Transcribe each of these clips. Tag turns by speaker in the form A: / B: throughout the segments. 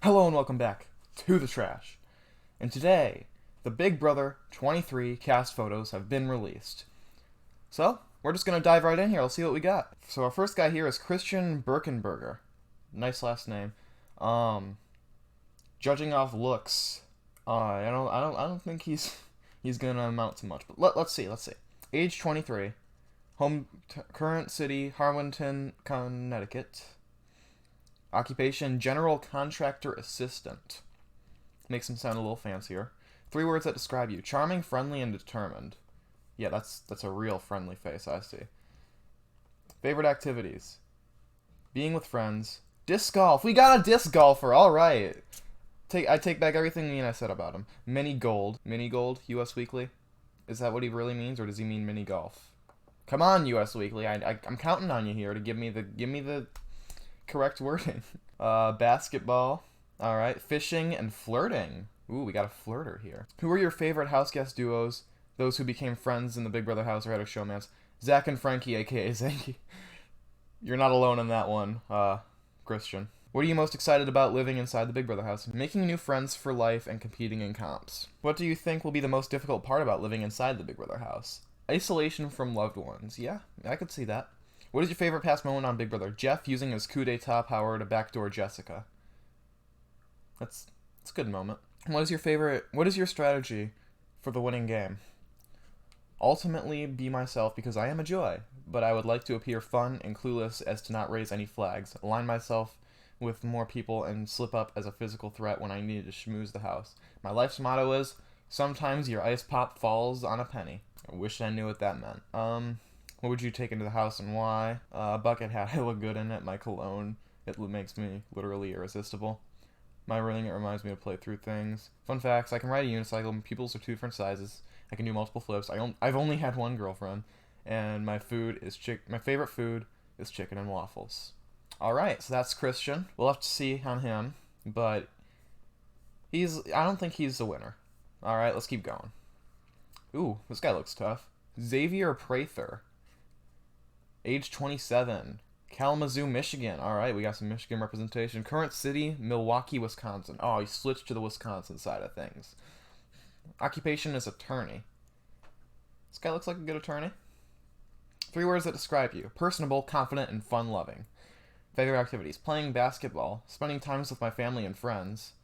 A: Hello and welcome back to the trash. And today, the Big Brother 23 cast photos have been released. So, we're just going to dive right in here. Let's see what we got. So our first guy here is Christian Birkenberger. Nice last name. Judging off looks, I don't think he's going to amount to much. But let's see. Age 23. Current city, Harwinton, Connecticut. Occupation, general contractor assistant. Makes him sound a little fancier. 3 words that describe you. Charming, friendly, and determined. Yeah, that's a real friendly face, I see. Favorite activities. Being with friends. Disc golf. We got a disc golfer. All right. I take back everything I said about him. Mini gold. Mini gold, US Weekly. Is that what he really means, or does he mean mini golf? Come on, US Weekly. I'm counting on you here to give me the correct wording. Basketball. All right. Fishing and flirting. Ooh, we got a flirter here. Who are your favorite house guest duos? Those who became friends in the Big Brother house or had a showmance. Zach and Frankie, aka Zanky. You're not alone in that one, Christian. What are you most excited about living inside the Big Brother house? Making new friends for life and competing in comps. What do you think will be the most difficult part about living inside the Big Brother house? Isolation from loved ones. Yeah, I could see that. What is your favorite past moment on Big Brother? Jeff using his coup d'etat power to backdoor Jessica. That's a good moment. What is your strategy for the winning game? Ultimately be myself because I am a joy, but I would like to appear fun and clueless as to not raise any flags, align myself with more people, and slip up as a physical threat when I need to schmooze the house. My life's motto is, sometimes your ice pop falls on a penny. I wish I knew what that meant. What would you take into the house and why? Bucket hat, I look good in it. My cologne, it makes me literally irresistible. My ring, it reminds me to play through things. Fun facts, I can ride a unicycle. Pupils are 2 different sizes. I can do multiple flips. I've only had 1 girlfriend. And my favorite food is chicken and waffles. Alright, so that's Christian. We'll have to see on him. But I don't think he's the winner. Alright, let's keep going. Ooh, this guy looks tough. Xavier Prather. Age 27. Kalamazoo, Michigan. Alright, we got some Michigan representation. Current city, Milwaukee, Wisconsin. Oh, he switched to the Wisconsin side of things. Occupation is attorney. This guy looks like a good attorney. 3 words that describe you. Personable, confident, and fun-loving. Favorite activities. Playing basketball. Spending times with my family and friends.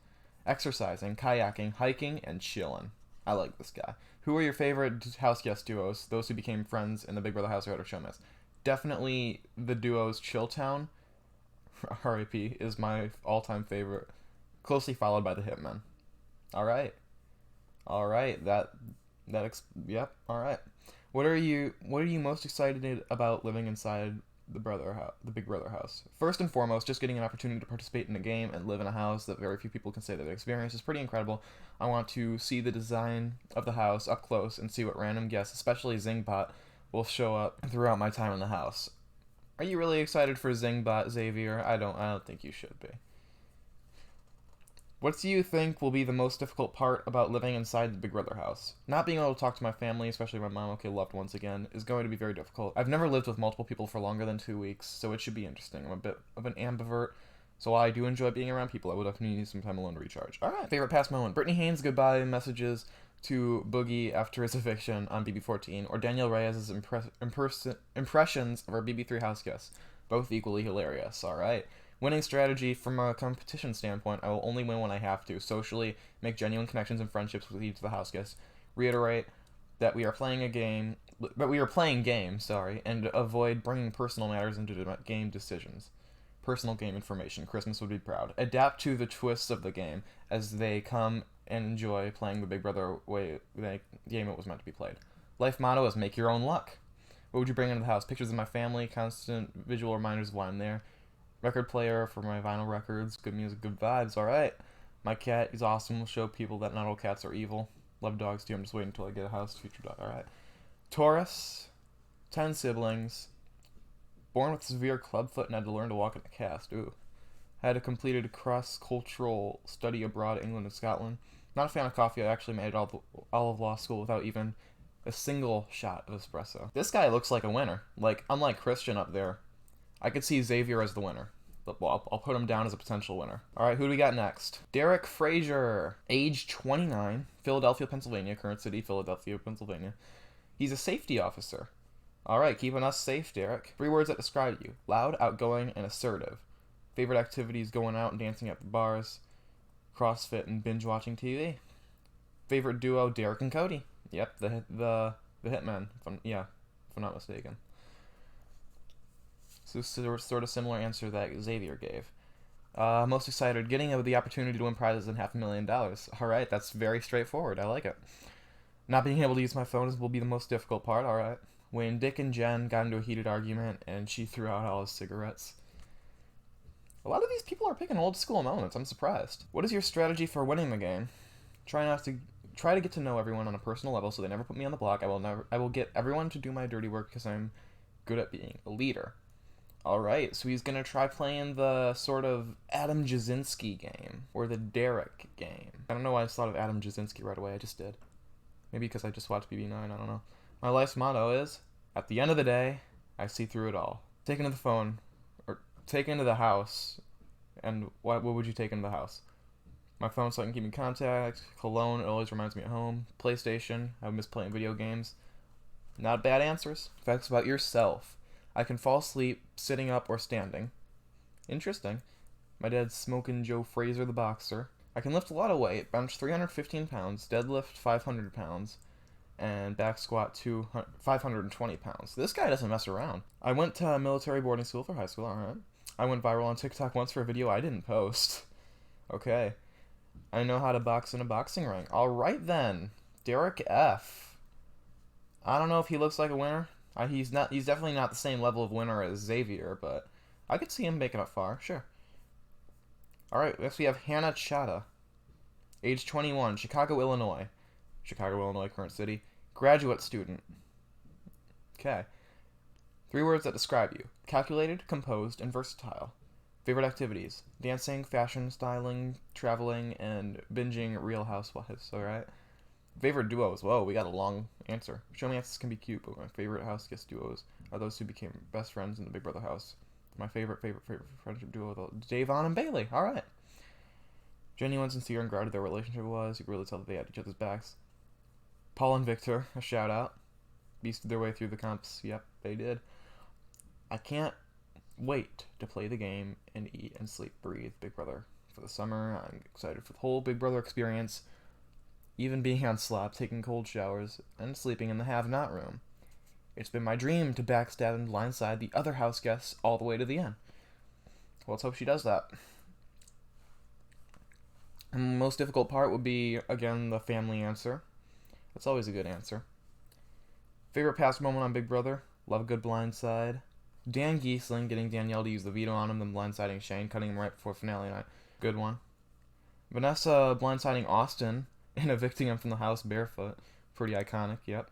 A: Exercising, kayaking, hiking, and chilling. I like this guy. Who are your favorite house guest duos? Those who became friends in the Big Brother house or had a showmance. Definitely the duos Chilltown, R.I.P., is my all-time favorite, closely followed by the Hitmen. All right, yep. All right. What are you most excited about living inside the Big Brother house? First and foremost, just getting an opportunity to participate in a game and live in a house that very few people can say that they experience is pretty incredible. I want to see the design of the house up close and see what random guests, especially Zingbot, will show up throughout my time in the house. Are you really excited for Zingbot, Xavier? I don't think you should be. What do you think will be the most difficult part about living inside the Big Brother house? Not being able to talk to my family, especially my mom, loved ones again, is going to be very difficult. I've never lived with multiple people for longer than 2 weeks, so it should be interesting. I'm a bit of an ambivert, so while I do enjoy being around people, I would definitely need some time alone to recharge. Alright, favorite past moment. Brittany Haynes' goodbye messages to Boogie after his eviction on BB14, or Danielle Reyes' impressions of our BB3 house guests. Both equally hilarious. Alright. Winning strategy from a competition standpoint, I will only win when I have to. Socially, make genuine connections and friendships with each of the house guests. Reiterate that we are playing games, and avoid bringing personal matters into game decisions. Personal game information. Christmas would be proud. Adapt to the twists of the game as they come and enjoy playing the Big Brother way the game it was meant to be played. Life motto is make your own luck. What would you bring into the house? Pictures of my family, constant visual reminders of why I'm there. Record player for my vinyl records, good music, good vibes, alright. My cat is awesome, will show people that not all cats are evil. Love dogs too, I'm just waiting until I get a house, future dog, alright. Taurus, 10 siblings, born with severe clubfoot and had to learn to walk in the cast, ooh. Had a completed cross-cultural study abroad, England and Scotland. Not a fan of coffee, I actually made it all of law school without even a single shot of espresso. This guy looks like a winner. Like, unlike Christian up there, I could see Xavier as the winner. But well, I'll put him down as a potential winner. All right, who do we got next? Derek Frazier, age 29, Philadelphia, Pennsylvania, current city, Philadelphia, Pennsylvania. He's a safety officer. All right, keeping us safe, Derek. 3 words that describe you: loud, outgoing, and assertive. Favorite activities: going out and dancing at the bars, CrossFit, and binge watching TV. Favorite duo: Derek and Cody. Yep, the Hitmen. If I'm not mistaken. So sort of similar answer that Xavier gave. Most excited: getting the opportunity to win prizes and $500,000. All right, that's very straightforward. I like it. Not being able to use my phone will be the most difficult part. All right. When Dick and Jen got into a heated argument and she threw out all his cigarettes. A lot of these people are picking old school moments. I'm surprised. What is your strategy for winning the game? Try to get to know everyone on a personal level so they never put me on the block. I will get everyone to do my dirty work because I'm good at being a leader. Alright, so he's gonna try playing the sort of Adam Jasinski game, or the Derek game. I don't know why I thought of Adam Jasinski right away, I just did. Maybe because I just watched BB9, I don't know. My life's motto is, at the end of the day, I see through it all. Take into the phone, or take into the house, and what would you take into the house? My phone so I can keep in contact, cologne, it always reminds me at home, PlayStation, I miss playing video games. Not bad answers. Facts about yourself. I can fall asleep sitting up or standing. Interesting. My dad's smoking Joe Frazier the boxer. I can lift a lot of weight, bench 315 pounds, deadlift 500 pounds, and back squat 520 pounds. This guy doesn't mess around. I went to military boarding school for high school, alright. I went viral on TikTok once for a video I didn't post. Okay. I know how to box in a boxing ring. Alright then. Derek F. I don't know if he looks like a winner. He's definitely not the same level of winner as Xavier, but I could see him making it far, sure. Alright, next we have Hannah Chatta. Age 21, Chicago, Illinois. Chicago, Illinois, current city. Graduate student. Okay. 3 words that describe you: calculated, composed, and versatile. Favorite activities: dancing, fashion, styling, traveling, and binging Real Housewives, alright? Favorite duos. Whoa, we got a long answer. Show me answers can be cute, but my favorite house guest duos are those who became best friends in the Big Brother house. My favorite friendship duo, though, Davon and Bailey. Alright. Genuine, sincere, and grounded their relationship was. You could really tell that they had each other's backs. Paul and Victor, a shout out. Beasted their way through the comps. Yep, they did. I can't wait to play the game and eat and sleep, breathe Big Brother for the summer. I'm excited for the whole Big Brother experience. Even being on slop, taking cold showers, and sleeping in the have-not room. It's been my dream to backstab and blindside the other house guests all the way to the end. Well, let's hope she does that. And the most difficult part would be, again, the family answer. That's always a good answer. Favorite past moment on Big Brother? Love a good blindside. Dan Giesling getting Danielle to use the veto on him, then blindsiding Shane, cutting him right before finale night. Good one. Vanessa blindsiding Austin and evicting him from the house barefoot. Pretty iconic, yep.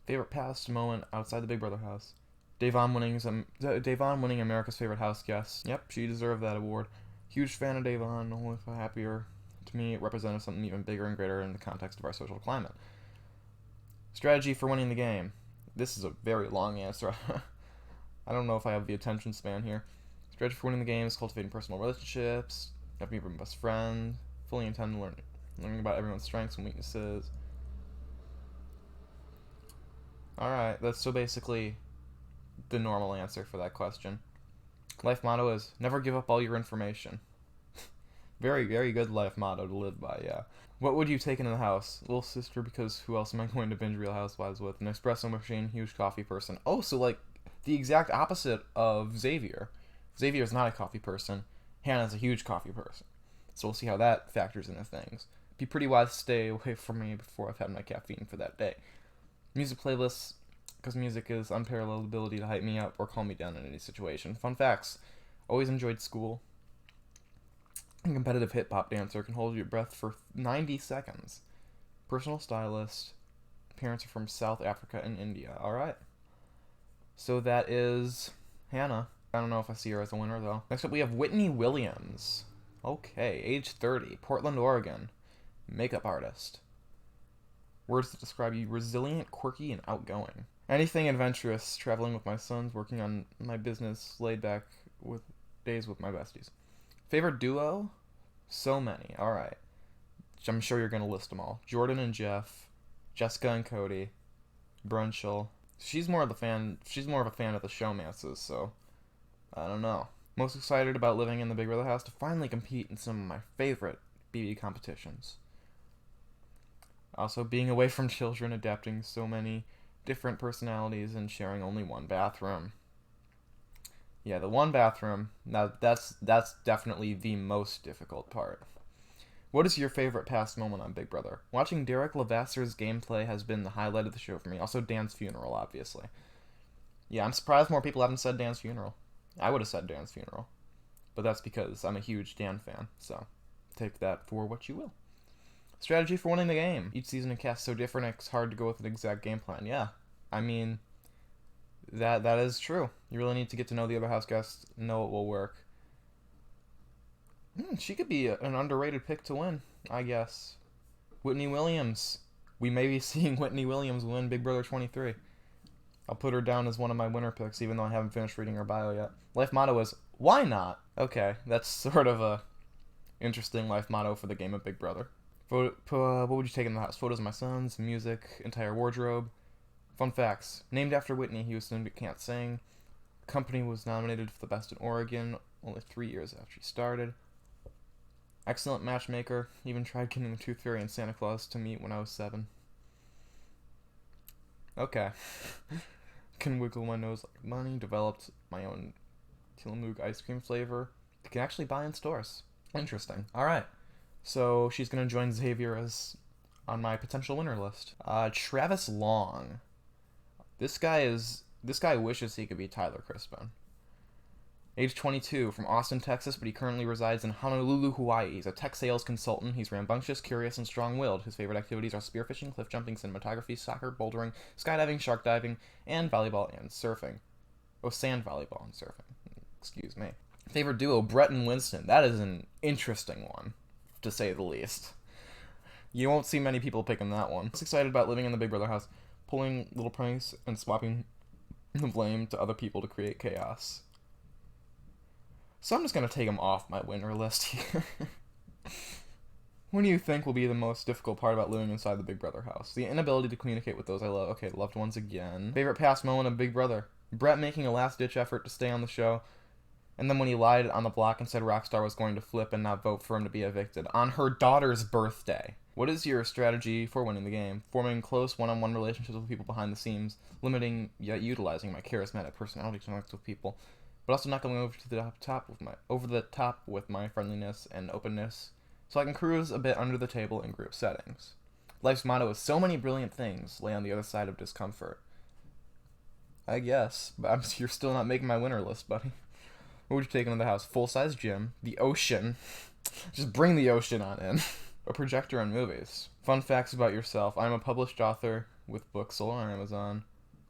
A: Favorite past moment outside the Big Brother house? Davon winning America's Favorite House Guest. Yep, she deserved that award. Huge fan of Davon, only if happier. To me, it represented something even bigger and greater in the context of our social climate. Strategy for winning the game. This is a very long answer. I don't know if I have the attention span here. Strategy for winning the game is cultivating personal relationships, having your best friend, fully intend to learning about everyone's strengths and weaknesses. Alright, that's so basically the normal answer for that question. Life motto is, never give up all your information. Very, very good life motto to live by, yeah. What would you take into the house? Little sister, because who else am I going to binge Real Housewives with? An espresso machine, huge coffee person. Oh, so like the exact opposite of Xavier. Xavier's not a coffee person. Hannah's a huge coffee person. So we'll see how that factors into things. Be pretty wise to stay away from me before I've had my caffeine for that day. Music playlists, because music is unparalleled ability to hype me up or calm me down in any situation. Fun facts. Always enjoyed school. A competitive hip-hop dancer, can hold your breath for 90 seconds. Personal stylist. Parents are from South Africa and India. Alright. So that is Hannah. I don't know if I see her as a winner, though. Next up, we have Whitney Williams. Okay, age 30, Portland, Oregon. Makeup artist. Words that describe you: resilient, quirky, and outgoing. Anything adventurous, traveling with my sons, working on my business, laid back with days with my besties. Favorite duo? So many. All right. I'm sure you're gonna list them all. Jordan and Jeff, Jessica and Cody, Brunshill. She's more of a fan of the showmances, so I don't know. Most excited about living in the Big Brother house to finally compete in some of my favorite BB competitions. Also, being away from children, adapting so many different personalities, and sharing only one bathroom. Yeah, the one bathroom. Now that's definitely the most difficult part. What is your favorite past moment on Big Brother? Watching Derek Levasseur gameplay has been the highlight of the show for me. Also, Dan's funeral, obviously. Yeah, I'm surprised more people haven't said Dan's funeral. I would have said Dan's funeral. But that's because I'm a huge Dan fan, so take that for what you will. Strategy for winning the game. Each season of Cast is so different, it's hard to go with an exact game plan. Yeah, I mean, that is true. You really need to get to know the other house guests, know what will work. She could be an underrated pick to win, I guess. Whitney Williams. We may be seeing Whitney Williams win Big Brother 23. I'll put her down as one of my winner picks, even though I haven't finished reading her bio yet. Life motto is, why not? Okay, that's sort of a interesting life motto for the game of Big Brother. What would you take in the house? Photos of my sons, music, entire wardrobe. Fun facts. Named after Whitney, he was assumed he can't sing. Company was nominated for the Best in Oregon only 3 years after he started. Excellent matchmaker. Even tried getting the Tooth Fairy and Santa Claus to meet when I was 7. Okay. Can wiggle my nose like money. Developed my own Tillamook ice cream flavor. You can actually buy in stores. Interesting. Alright. So she's going to join Xavier as on my potential winner list. Travis Long. This guy wishes he could be Tyler Crispin. Age 22, from Austin, Texas, but he currently resides in Honolulu, Hawaii. He's a tech sales consultant. He's rambunctious, curious, and strong-willed. His favorite activities are spearfishing, cliff jumping, cinematography, soccer, bouldering, skydiving, shark diving, and volleyball and surfing. Oh, sand volleyball and surfing. Excuse me. Favorite duo, Brent and Winston. That is an interesting one, to say the least. You won't see many people picking that one. I'm excited about living in the Big Brother house, pulling little pranks, and swapping the blame to other people to create chaos. So I'm just going to take him off my winner list here. What do you think will be the most difficult part about living inside the Big Brother house? The inability to communicate with those I love. Okay, loved ones again. Favorite past moment of Big Brother? Brent making a last-ditch effort to stay on the show, and then when he lied on the block and said Rockstar was going to flip and not vote for him to be evicted on her daughter's birthday. What is your strategy for winning the game? Forming close one-on-one relationships with people behind the scenes, limiting yet utilizing my charismatic personality to connect with people, but also not going over the top with my friendliness and openness, so I can cruise a bit under the table in group settings. Life's motto is so many brilliant things lay on the other side of discomfort. I guess, but you're still not making my winner list, buddy. What would you take into the house? Full-size gym, the ocean. Just bring the ocean on in. A projector and movies. Fun facts about yourself. I'm a published author with books sold on Amazon.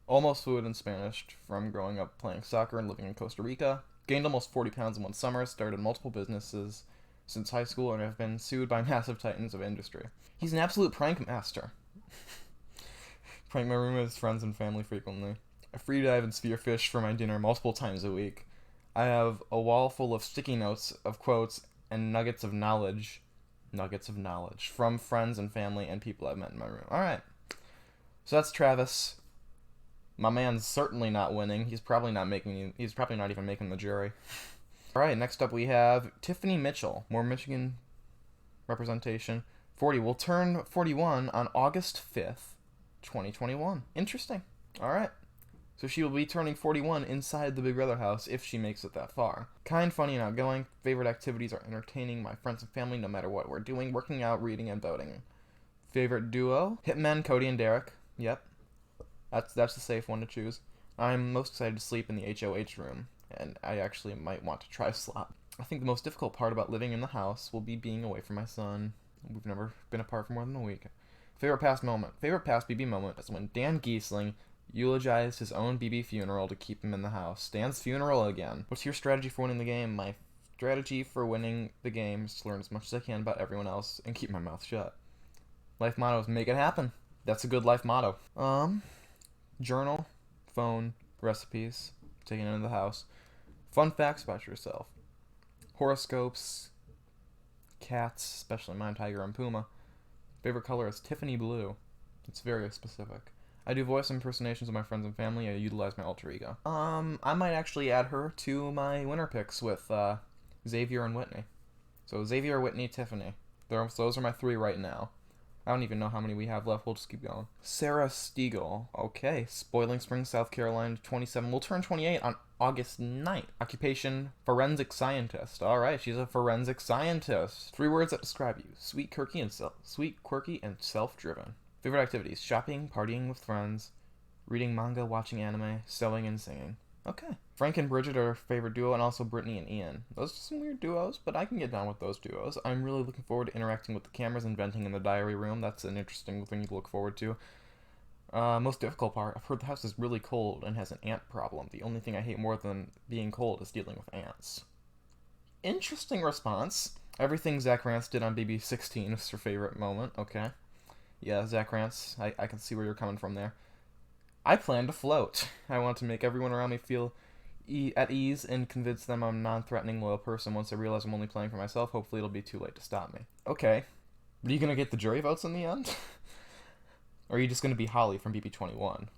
A: Almost fluent in Spanish from growing up playing soccer and living in Costa Rica. Gained almost 40 pounds in one summer. Started multiple businesses since high school and have been sued by massive titans of industry. He's an absolute prank master. Prank my roommates, friends, and family frequently. I free dive and spearfish for my dinner multiple times a week. I have a wall full of sticky notes of quotes and nuggets of knowledge from friends and family and people I've met in my room. Alright. So that's Travis. My man's certainly not winning. He's probably not even making the jury. Alright, next up we have Tiffany Mitchell. More Michigan representation. 40 will turn 41 on August 5th, 2021. Interesting. Alright. So she will be turning 41 inside the Big Brother house if she makes it that far. Kind, funny, and outgoing. Favorite activities are entertaining my friends and family no matter what we're doing, working out, reading, and voting. Favorite duo? Hitmen, Cody and Derek. Yep. That's the safe one to choose. I'm most excited to sleep in the HOH room, and I actually might want to try slop. I think the most difficult part about living in the house will be being away from my son. We've never been apart for more than a week. Favorite past moment? Favorite past BB moment is when Dan Giesling eulogized his own BB funeral to keep him in the house. Dan's funeral again. What's your strategy for winning the game? My strategy for winning the game is to learn as much as I can about everyone else and keep my mouth shut. Life motto is make it happen. That's a good life motto. Journal, phone, recipes, taking it into the house. Fun facts about yourself. Horoscopes, cats, especially mine, tiger and puma. Favorite color is Tiffany blue. It's very specific. I do voice impersonations of my friends and family. I utilize my alter ego. I might actually add her to my winner picks with Xavier and Whitney. So Xavier, Whitney, Tiffany. Those are my 3 right now. I don't even know how many we have left. We'll just keep going. Sarah Stiegel. Okay. Boiling Springs, South Carolina, 27. We'll turn 28 on August 9th. Occupation, forensic scientist. Alright, she's a forensic scientist. 3 words that describe you. Sweet, quirky, and self-driven. Favorite activities. Shopping, partying with friends, reading manga, watching anime, sewing, and singing. Okay. Frank and Bridget are favorite duo, and also Brittany and Ian. Those are some weird duos, but I can get down with those duos. I'm really looking forward to interacting with the cameras and venting in the diary room. That's an interesting thing to look forward to. Most difficult part, I've heard the house is really cold and has an ant problem. The only thing I hate more than being cold is dealing with ants. Interesting response. Everything Zach Rance did on BB16 is her favorite moment. Okay. Yeah, Zach Rance, I can see where you're coming from there. I plan to float. I want to make everyone around me feel at ease and convince them I'm a non-threatening, loyal person. Once I realize I'm only playing for myself, hopefully it'll be too late to stop me. Okay. Are you going to get the jury votes in the end? Or are you just going to be Holly from BB21?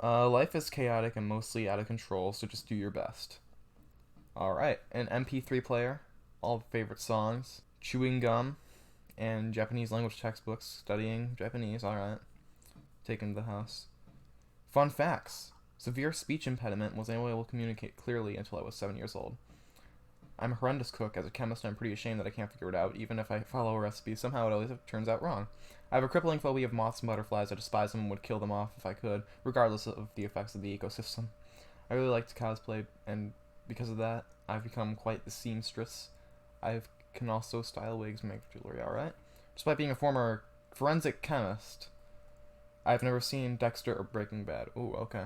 A: Life is chaotic and mostly out of control, so just do your best. Alright, an MP3 player, all favorite songs, chewing gum, and Japanese language textbooks, studying Japanese, alright. Taken to the house. Fun facts. Severe speech impediment, was unable to communicate clearly until I was 7 years old. I'm a horrendous cook. As a chemist, I'm pretty ashamed that I can't figure it out. Even if I follow a recipe, somehow it always turns out wrong. I have a crippling phobia of moths and butterflies. I despise them and would kill them off if I could, regardless of the effects of the ecosystem. I really like to cosplay, and because of that, I've become quite the seamstress. I can also style wigs and make jewelry, alright? Despite being a former forensic chemist, I've never seen Dexter or Breaking Bad. Ooh, okay.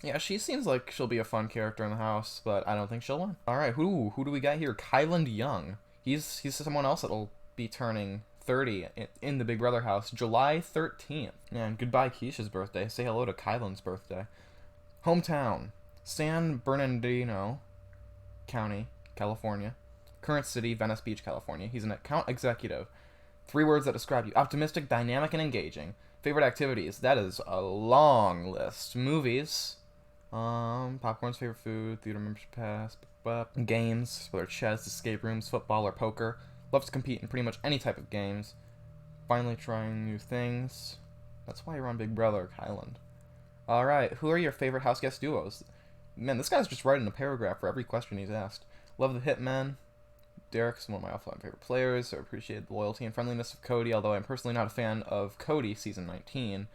A: Yeah, she seems like she'll be a fun character in the house, but I don't think she'll win. Alright, who do we got here? Kailan Young. He's someone else that'll be turning 30 in the Big Brother house, July 13th. Man, goodbye Keisha's birthday. Say hello to Kailan's birthday. Hometown, San Bernardino County, California. Current city, Venice Beach, California. He's an account executive. 3 words that describe you. Optimistic, dynamic, and engaging. Favorite activities. That is a long list. Movies. Popcorn's favorite food. Theater membership pass. Games, whether chess, escape rooms, football, or poker. Loves to compete in pretty much any type of games. Finally trying new things. That's why you're on Big Brother, Kailan. Alright, who are your favorite house guest duos? Man, this guy's just writing a paragraph for every question he's asked. Love the Hitmen. Derek's one of my all-time favorite players. I appreciate the loyalty and friendliness of Cody, although I'm personally not a fan of Cody, season 19.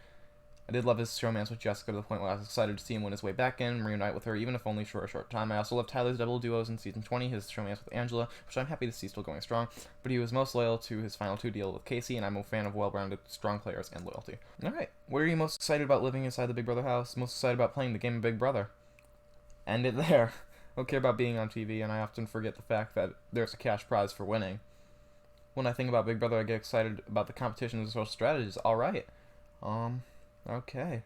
A: I did love his showmance with Jessica to the point where I was excited to see him win his way back in and reunite with her, even if only for a short time. I also love Tyler's double duos in season 20, his showmance with Angela, which I'm happy to see still going strong, but he was most loyal to his final 2 deal with Casey, and I'm a fan of well-rounded, strong players and loyalty. Alright, what are you most excited about living inside the Big Brother house? Most excited about playing the game of Big Brother? End it there. I don't care about being on TV, and I often forget the fact that there's a cash prize for winning. When I think about Big Brother, I get excited about the competition and social strategies. Alright. Okay.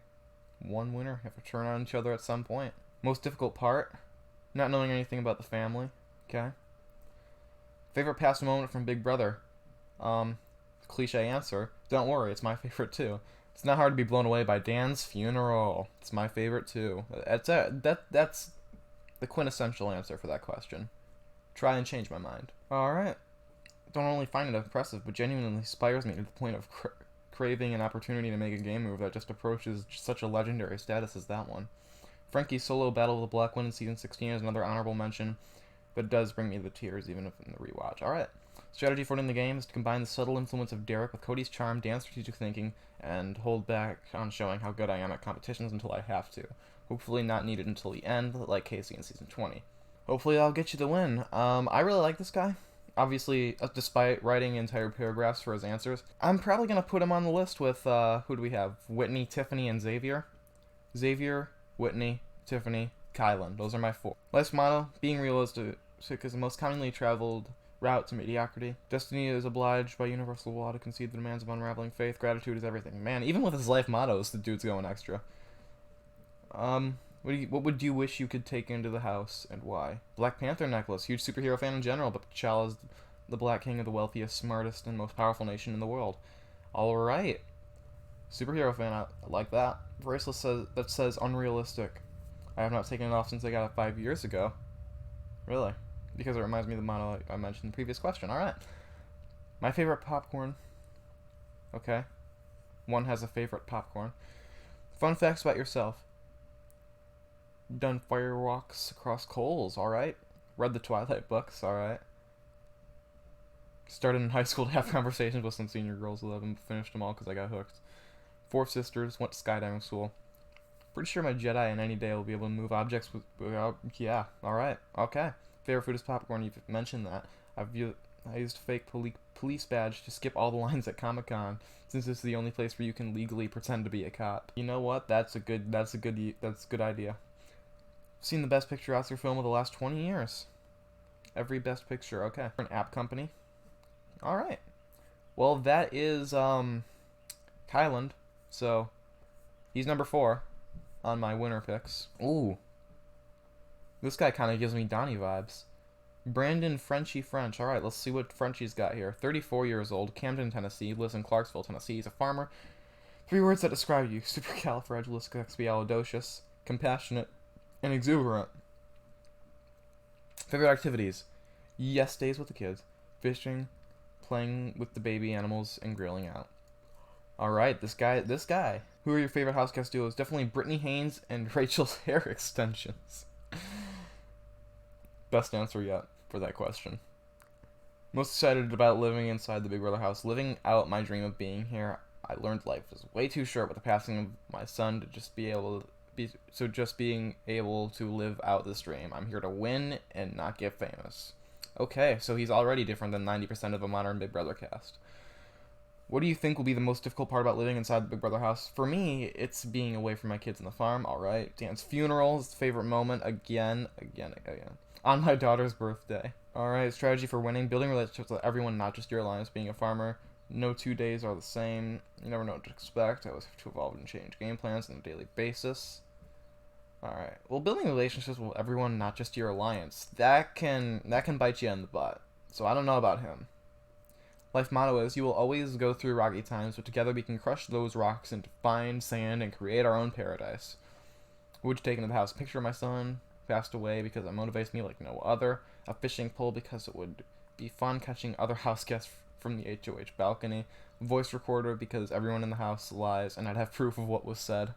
A: 1 winner. Have to turn on each other at some point. Most difficult part? Not knowing anything about the family. Okay. Favorite past moment from Big Brother? Cliche answer. Don't worry, it's my favorite too. It's not hard to be blown away by Dan's funeral. It's my favorite too. That's the quintessential answer for that question. Try and change my mind. Alright. Don't only find it impressive, but genuinely inspires me to the point of craving an opportunity to make a game move that just approaches such a legendary status as that one. Frankie's solo Battle of the Black One in season 16 is another honorable mention, but it does bring me to the tears even if in the rewatch. Alright. Strategy for winning the game is to combine the subtle influence of Derek with Cody's charm, Dan's strategic thinking, and hold back on showing how good I am at competitions until I have to. Hopefully not needed until the end, like Casey in season 20. Hopefully I'll get you the win. I really like this guy. Obviously, despite writing entire paragraphs for his answers, I'm probably going to put him on the list with, who do we have? Whitney, Tiffany, and Xavier. Xavier, Whitney, Tiffany, Kailan. Those are my 4. Life's motto, being realistic is the most commonly traveled route to mediocrity. Destiny is obliged by universal law to concede the demands of unraveling faith. Gratitude is everything. Man, even with his life mottos, the dude's going extra. What would you wish you could take into the house, and why? Black Panther necklace. Huge superhero fan in general, but T'Challa's the Black King of the wealthiest, smartest, and most powerful nation in the world. All right. Superhero fan, I like that. Bracelet says unrealistic. I have not taken it off since I got it 5 years ago. Really? Because it reminds me of the motto I mentioned in the previous question. Alright. My favorite popcorn. Okay. One has a favorite popcorn. Fun facts about yourself. Done firewalks across coals. Alright. Read the Twilight books. Alright. Started in high school to have conversations with some senior girls 11, but finished them all because I got hooked. 4 sisters. Went to skydiving school. Pretty sure my Jedi in any day will be able to move objects without... Yeah. Alright. Okay. Favorite food is popcorn. You've mentioned that. I used a fake police badge to skip all the lines at Comic-Con, since it's the only place where you can legally pretend to be a cop. You know what? That's a good idea. Seen the Best Picture Oscar film of the last 20 years. Every Best Picture. Okay. An app company. All right. Well, that is Kailan. So he's number 4 on my winner picks. Ooh. This guy kind of gives me Donnie vibes. Brandon Frenchie French. Alright, let's see what Frenchie's got here. 34 years old, Camden, Tennessee, lives in Clarksville, Tennessee. He's a farmer. 3 words that describe you. Supercalifragilisticexpialidocious, compassionate, and exuberant. Favorite activities. Yes, days with the kids. Fishing, playing with the baby animals, and grilling out. Alright, this guy. Who are your favorite house guest duos? Definitely Brittany Haynes and Rachel's hair extensions. Best answer yet for that question. Most excited about living inside the Big Brother house. Living out my dream of being here. I learned life is way too short with the passing of my son to just being able to live out this dream. I'm here to win and not get famous. Okay, so he's already different than 90% of a modern Big Brother cast. What do you think will be the most difficult part about living inside the Big Brother house? For me, it's being away from my kids and the farm. Alright. Dan's funerals, favorite moment, again. On my daughter's birthday. Alright, strategy for winning. Building relationships with everyone, not just your alliance. Being a farmer. No 2 days are the same. You never know what to expect. I always have to evolve and change game plans on a daily basis. Alright. Well, building relationships with everyone, not just your alliance. That can bite you in the butt. So I don't know about him. Life motto is, you will always go through rocky times, but together we can crush those rocks into fine sand and create our own paradise. What would you take into the house? A picture of my son passed away because it motivates me like no other. A fishing pole because it would be fun catching other house guests from the HOH balcony. A voice recorder because everyone in the house lies and I'd have proof of what was said.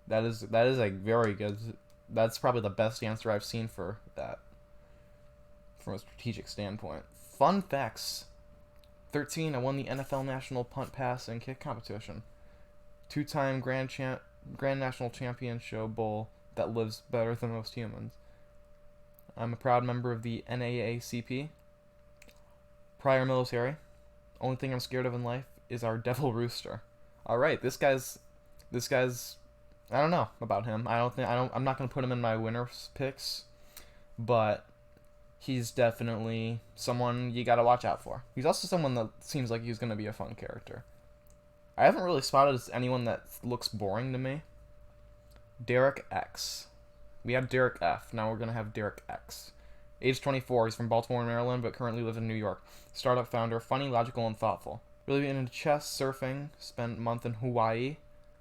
A: That is a very good... That's probably the best answer I've seen for that. From a strategic standpoint. Fun facts. 13, I won the NFL National Punt, Pass, and Kick competition. 2-time Grand National Championship Bowl that lives better than most humans. I'm a proud member of the NAACP. Prior military. Only thing I'm scared of in life is our devil rooster. Alright, this guy's I don't know about him. I'm not gonna put him in my winners picks, but he's definitely someone you gotta watch out for. He's also someone that seems like he's gonna be a fun character. I haven't really spotted anyone that looks boring to me. Derek X. We had Derek F. Now we're gonna have Derek X. Age 24. He's from Baltimore, Maryland, but currently lives in New York. Startup founder. Funny, logical, and thoughtful. Really into chess, surfing. Spent a month in Hawaii.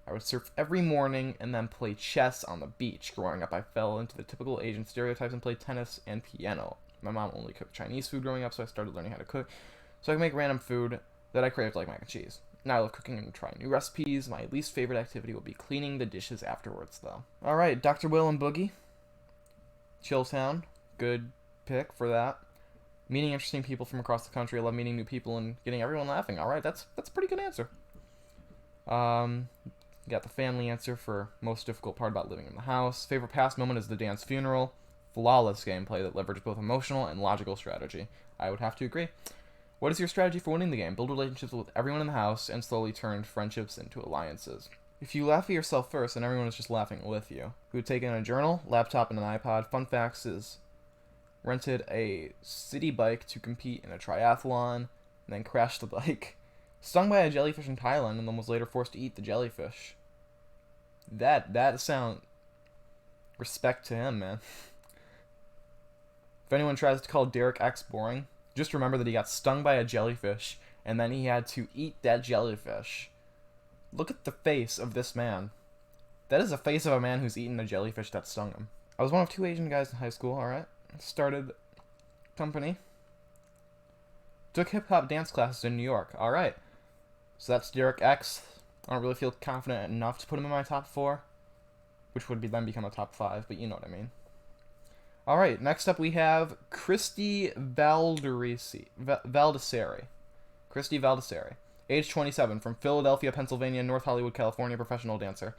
A: I would surf every morning and then play chess on the beach. Growing up, I fell into the typical Asian stereotypes and played tennis and piano. My mom only cooked Chinese food growing up, so I started learning how to cook. So I can make random food that I craved, like mac and cheese. Now I love cooking and trying new recipes. My least favorite activity will be cleaning the dishes afterwards, though. Alright, Dr. Will and Boogie. Chilltown. Good pick for that. Meeting interesting people from across the country. I love meeting new people and getting everyone laughing. Alright, that's a pretty good answer. Got the family answer for most difficult part about living in the house. Favorite past moment is the dance funeral. Flawless gameplay that leveraged both emotional and logical strategy. I would have to agree. What is your strategy for winning the game? Build relationships with everyone in the house and slowly turn friendships into alliances. If you laugh at yourself first and everyone is just laughing with you. Who would take in a journal, laptop, and an iPod? Fun facts is rented a city bike to compete in a triathlon and then crashed the bike. Stung by a jellyfish in Thailand and then was later forced to eat the jellyfish. That sound... Respect to him, man. If anyone tries to call Derek X boring, just remember that he got stung by a jellyfish, and then he had to eat that jellyfish. Look at the face of this man. That is the face of a man who's eaten a jellyfish that stung him. I was one of 2 Asian guys in high school, alright? Started company. Took hip-hop dance classes in New York, alright. So that's Derek X. I don't really feel confident enough to put him in my top 4, which would then become a top 5, but you know what I mean. Alright, next up we have Christy Valdesari. Christy Valdesari. Age 27, from Philadelphia, Pennsylvania, North Hollywood, California, professional dancer.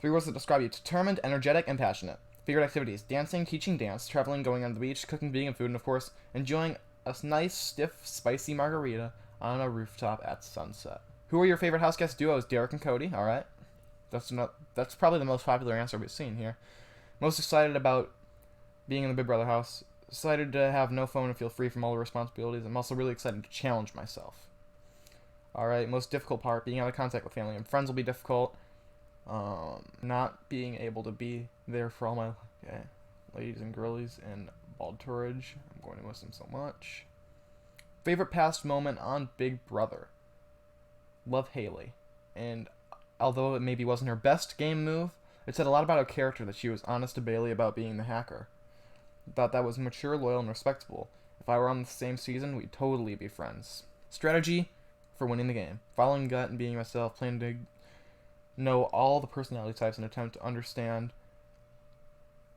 A: 3 words that describe you: determined, energetic, and passionate. Favorite activities: dancing, teaching dance, traveling, going on the beach, cooking vegan food, and of course, enjoying a nice, stiff, spicy margarita on a rooftop at sunset. Who are your favorite house guest duos? Derek and Cody, alright. That's probably the most popular answer we've seen here. Most excited about being in the Big Brother house. Excited to have no phone and feel free from all the responsibilities. I'm also really excited to challenge myself. Alright, most difficult part: being out of contact with family and friends will be difficult. Not being able to be there for all my ladies and girlies in Bald Tourage. I'm going to miss them so much. Favorite past moment on Big Brother: love Haley. And although it maybe wasn't her best game move, it said a lot about her character that she was honest to Bailey about being the hacker. Thought that was mature, loyal, and respectable. If I were on the same season, we'd totally be friends. Strategy for winning the game: following gut and being myself, planning to know all the personality types and attempt to understand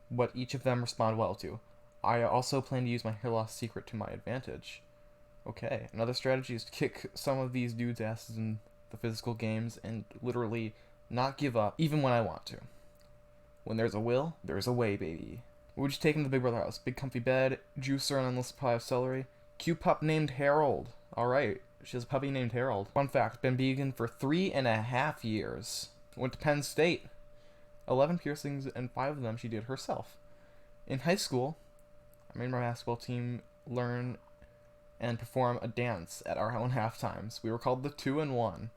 A: what each of them respond well to. I also plan to use my hair loss secret to my advantage. Okay, another strategy is to kick some of these dudes' asses in the physical games and literally not give up, even when I want to. When there's a will, there's a way, baby. What would you take in the Big Brother house? Big comfy bed, juicer, and endless supply of celery. Cute pup named Harold. Alright, she has a puppy named Harold. Fun fact: been vegan for 3.5 years. Went to Penn State. 11 piercings, and 5 of them she did herself. In high school, I made my basketball team learn and perform a dance at our own half times. We were called the 2 and 1.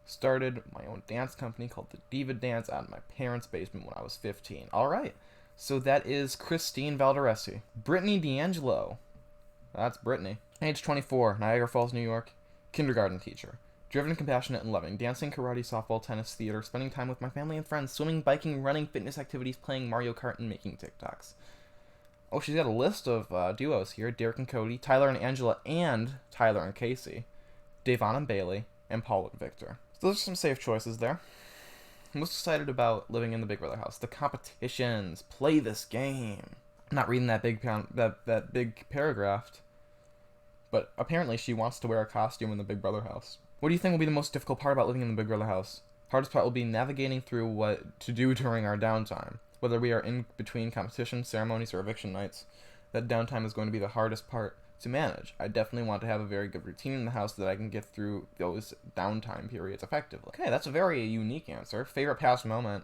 A: Started my own dance company called the Diva Dance out of my parents' basement when I was 15. Alright, so that is Christine Valdesari. Brittany D'Angelo. That's Brittany. Age 24, Niagara Falls, New York. Kindergarten teacher. Driven, compassionate, and loving. Dancing, karate, softball, tennis, theater, spending time with my family and friends, swimming, biking, running, fitness activities, playing Mario Kart, and making TikToks. Oh, she's got a list of duos here: Derek and Cody, Tyler and Angela, and Tyler and Casey, Davon and Bailey, and Paul and Victor. So those are some safe choices there. I'm most excited about living in the Big Brother house. The competitions. Play this game. I'm not reading that big paragraph, but apparently she wants to wear a costume in the Big Brother house. What do you think will be the most difficult part about living in the Big Brother house? Hardest part will be navigating through what to do during our downtime. Whether we are in between competitions, ceremonies, or eviction nights, that downtime is going to be the hardest part to manage. I definitely want to have a very good routine in the house so that I can get through those downtime periods effectively. Okay, that's a very unique answer. Favorite past moment: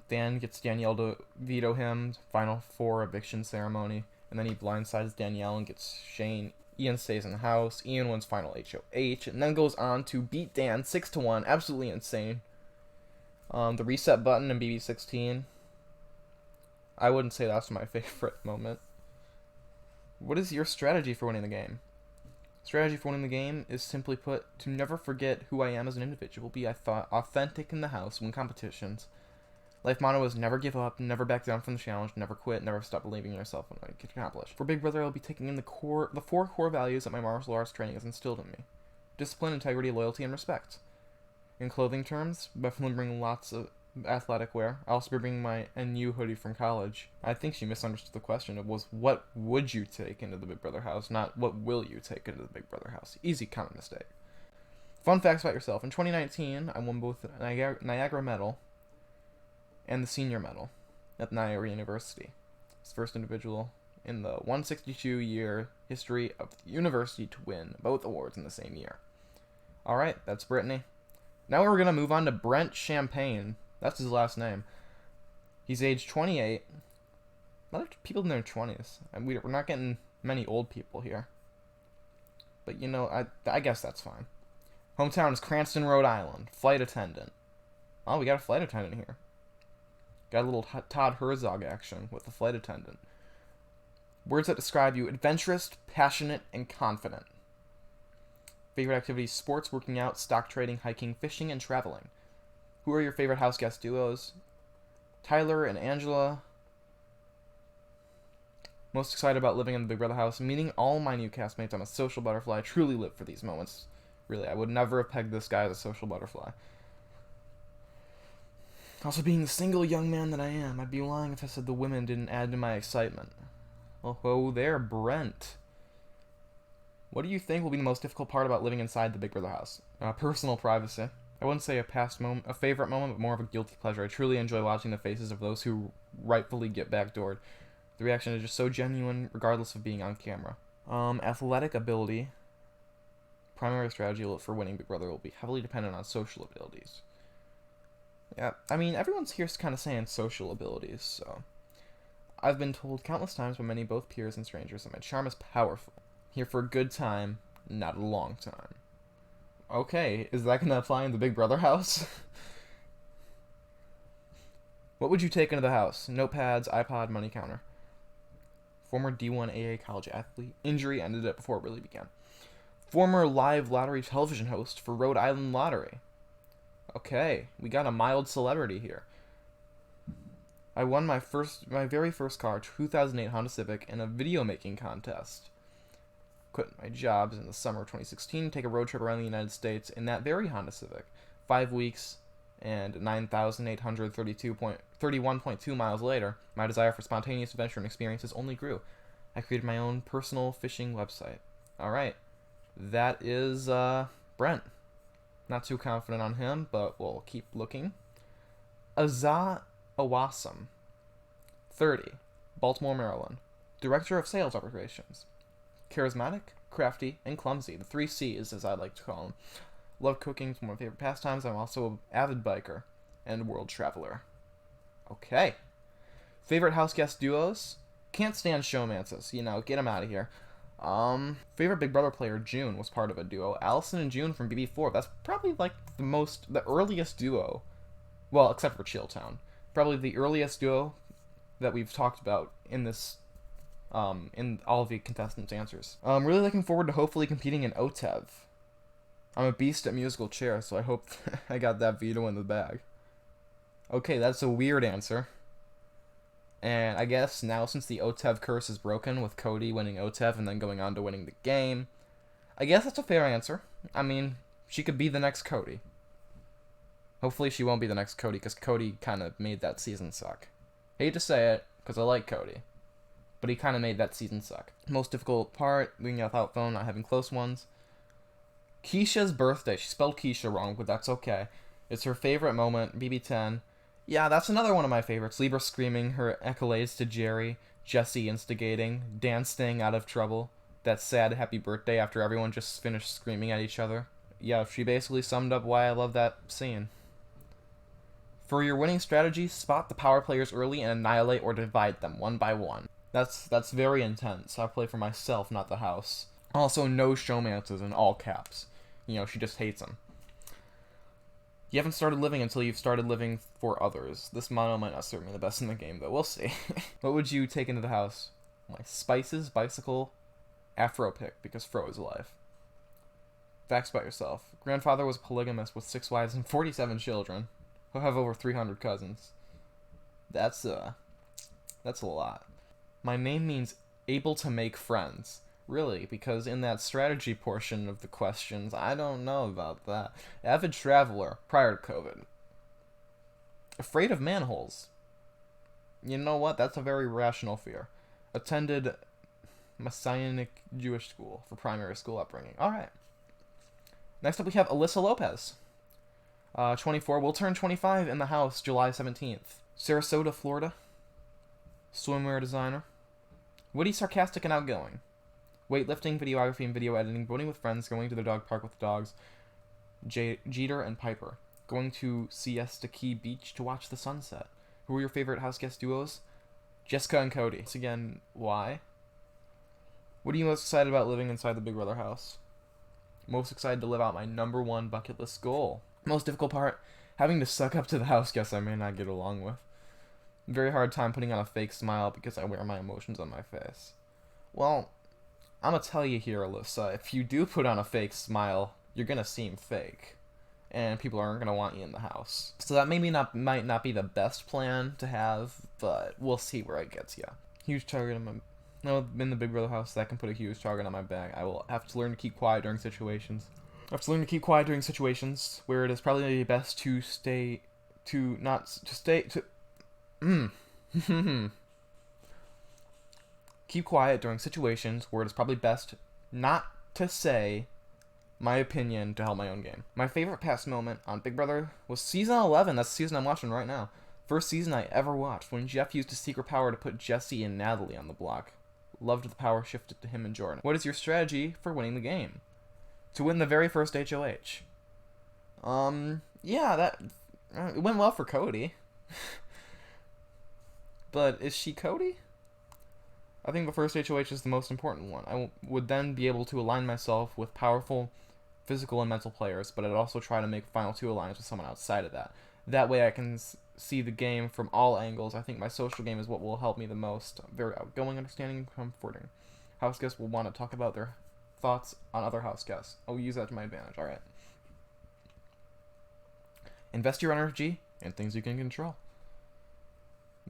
A: Dan gets Danielle to veto him, final 4 eviction ceremony, and then he blindsides Danielle and gets Shane. Ian stays in the house. Ian wins final HOH, and then goes on to beat Dan 6-1. Absolutely insane. The reset button in BB16. I wouldn't say that's my favorite moment. What is your strategy for winning the game? Strategy for winning the game is, simply put, to never forget who I am as an individual. Be authentic in the house, win competitions. Life motto is never give up, never back down from the challenge, never quit, never stop believing in yourself and what you can accomplish. For Big Brother, I'll be taking in the 4 core values that my martial arts training has instilled in me: discipline, integrity, loyalty, and respect. In clothing terms, definitely bring lots of athletic wear. I'll also be bringing my NU hoodie from college. I think she misunderstood the question. It was, what would you take into the Big Brother house, not what will you take into the Big Brother house. Easy common mistake. Fun facts about yourself: in 2019, I won both the Niagara Medal and the Senior Medal at Niagara University. It's the first individual in the 162-year history of the university to win both awards in the same year. Alright, that's Brittany. Now we're going to move on to Brent Champagne. That's his last name. He's age 28. A lot of people in their 20s. And we're not getting many old people here. But, you know, I guess that's fine. Hometown is Cranston, Rhode Island. Flight attendant. Oh, we got a flight attendant here. Got a little Todd Herzog action with the flight attendant. Words that describe you: adventurous, passionate, and confident. Favorite activities: sports, working out, stock trading, hiking, fishing, and traveling. Who are your favorite house guest duos? Tyler and Angela. Most excited about living in the Big Brother house. Meeting all my new castmates. I'm a social butterfly. I truly live for these moments. Really, I would never have pegged this guy as a social butterfly. Also, being the single young man that I am, I'd be lying if I said the women didn't add to my excitement. Oh, there, Brent. What do you think will be the most difficult part about living inside the Big Brother house? Personal privacy. I wouldn't say a favorite moment, but more of a guilty pleasure. I truly enjoy watching the faces of those who rightfully get backdoored. The reaction is just so genuine, regardless of being on camera. Athletic ability. Primary strategy for winning Big Brother will be heavily dependent on social abilities. Yeah, I mean, everyone's here kind of saying social abilities, so... I've been told countless times by many, both peers and strangers, that my charm is powerful. Here for a good time, not a long time. Okay, is that gonna apply in the Big Brother house? What would you take into the house? Notepads, iPod, money counter. Former D1 AA college athlete. Injury ended it before it really began. Former live lottery television host for Rhode Island Lottery. Okay, we got a mild celebrity here. I won my very first car, 2008 Honda Civic, in a video making contest. Quit my jobs in the summer of 2016 to take a road trip around the United States in that very Honda Civic. 5 weeks and 9,831.2 miles later, my desire for spontaneous adventure and experiences only grew. I created my own personal fishing website. Alright, that is Brent. Not too confident on him, but we'll keep looking. Azah Awasam, 30, Baltimore, Maryland. Director of Sales Operations. Charismatic, crafty, and clumsy. The 3 C's, as I like to call them. Love cooking. It's one of my favorite pastimes. I'm also an avid biker and world traveler. Okay. Favorite house guest duos? Can't stand showmances. You know, get them out of here. Favorite Big Brother player, June, was part of a duo. Allison and June from BB4. That's probably like the earliest duo. Well, except for Chilltown. Probably the earliest duo that we've talked about in this, in all of the contestants' answers. I'm really looking forward to hopefully competing in OTEV. I'm a beast at musical chairs, so I hope I got that veto in the bag. Okay, that's a weird answer. And I guess now, since the OTEV curse is broken, with Cody winning OTEV and then going on to winning the game, I guess that's a fair answer. I mean, she could be the next Cody. Hopefully she won't be the next Cody, because Cody kind of made that season suck. Hate to say it, because I like Cody. But he kind of made that season suck. Most difficult part, being without phone, not having close ones. Keisha's birthday. She spelled Keisha wrong, but that's okay. It's her favorite moment, BB10. Yeah, that's another one of my favorites. Libra screaming her accolades to Jerry. Jesse instigating. Dan staying out of trouble. That sad happy birthday after everyone just finished screaming at each other. Yeah, she basically summed up why I love that scene. For your winning strategy, spot the power players early and annihilate or divide them one by one. That's very intense. I play for myself, not the house. Also, no showmances in all caps. You know, she just hates them. You haven't started living until you've started living for others. This motto might not serve me the best in the game, but we'll see. What would you take into the house? My spices, bicycle, afro pick, because Fro is alive. Facts about yourself. Grandfather was polygamous with 6 wives and 47 children. He'll have over 300 cousins. That's a lot. My name means able to make friends. Really, because in that strategy portion of the questions, I don't know about that. Avid traveler, prior to COVID. Afraid of manholes. You know what? That's a very rational fear. Attended Messianic Jewish school for primary school upbringing. Alright. Next up we have Alyssa Lopez. 24, will turn 25 in the house July 17th. Sarasota, Florida. Swimwear designer. Witty, sarcastic, and outgoing. Weightlifting, videography, and video editing. Boating with friends. Going to the dog park with the dogs. Jeter and Piper. Going to Siesta Key Beach to watch the sunset. Who are your favorite house guest duos? Jessica and Cody. Once again, why? What are you most excited about living inside the Big Brother house? Most excited to live out my #1 bucket list goal. Most difficult part, having to suck up to the house guests I may not get along with. Very hard time putting on a fake smile because I wear my emotions on my face. Well, I'm gonna tell you here, Alyssa, if you do put on a fake smile, you're gonna seem fake. And people aren't gonna want you in the house. So that might not be the best plan to have, but we'll see where it gets you. Huge target on my... No, in the Big Brother house, that can put a huge target on my back. I will have to learn to keep quiet during situations. I have to learn to keep quiet during situations where it is probably best to stay... To not... To stay... To... Keep quiet during situations where it is probably best not to say my opinion to help my own game. My favorite past moment on Big Brother was season 11. That's the season I'm watching right now. First season I ever watched, when Jeff used his secret power to put Jesse and Natalie on the block. Loved the power shifted to him and Jordan. What is your strategy for winning the game? To win the very first HOH. Yeah, that... it went well for Cody. But is she Cody? I think the first HOH is the most important one. I would then be able to align myself with powerful physical and mental players, but I'd also try to make final 2 alliance with someone outside of that. That way I can see the game from all angles. I think my social game is what will help me the most. Very outgoing, understanding, and comforting. House guests will want to talk about their thoughts on other house guests. I'll use that to my advantage. Alright. Invest your energy in things you can control.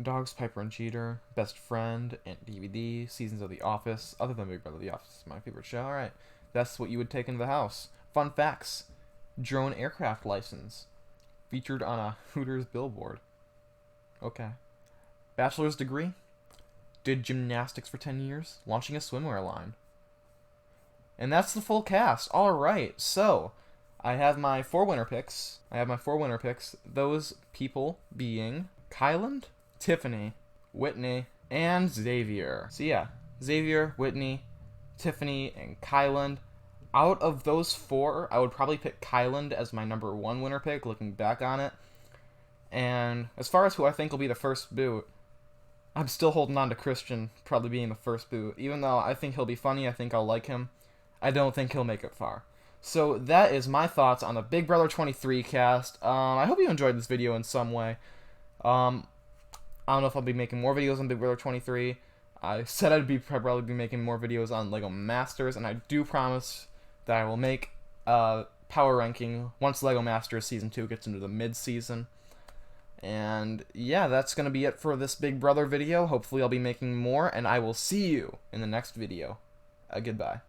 A: Dogs, Piper and Cheater, Best Friend, and DVD, Seasons of The Office. Other than Big Brother, The Office is my favorite show. Alright, that's what you would take into the house. Fun facts. Drone aircraft license. Featured on a Hooters billboard. Okay. Bachelor's degree. Did gymnastics for 10 years. Launching a swimwear line. And that's the full cast. Alright, so I have my 4 winner picks. Those people being Kailan, Tiffany, Whitney, and Xavier. So yeah, Xavier, Whitney, Tiffany, and Kailan. Out of those 4, I would probably pick Kailan as my number 1 winner pick, looking back on it. And as far as who I think will be the first boot, I'm still holding on to Christian probably being the first boot. Even though I think he'll be funny, I think I'll like him, I don't think he'll make it far. So that is my thoughts on the Big Brother 23 cast. I hope you enjoyed this video in some way. I don't know if I'll be making more videos on Big Brother 23. I said I'd probably be making more videos on LEGO Masters, and I do promise that I will make a power ranking once LEGO Masters Season 2 gets into the mid-season. And yeah, that's going to be it for this Big Brother video. Hopefully I'll be making more, and I will see you in the next video. Goodbye.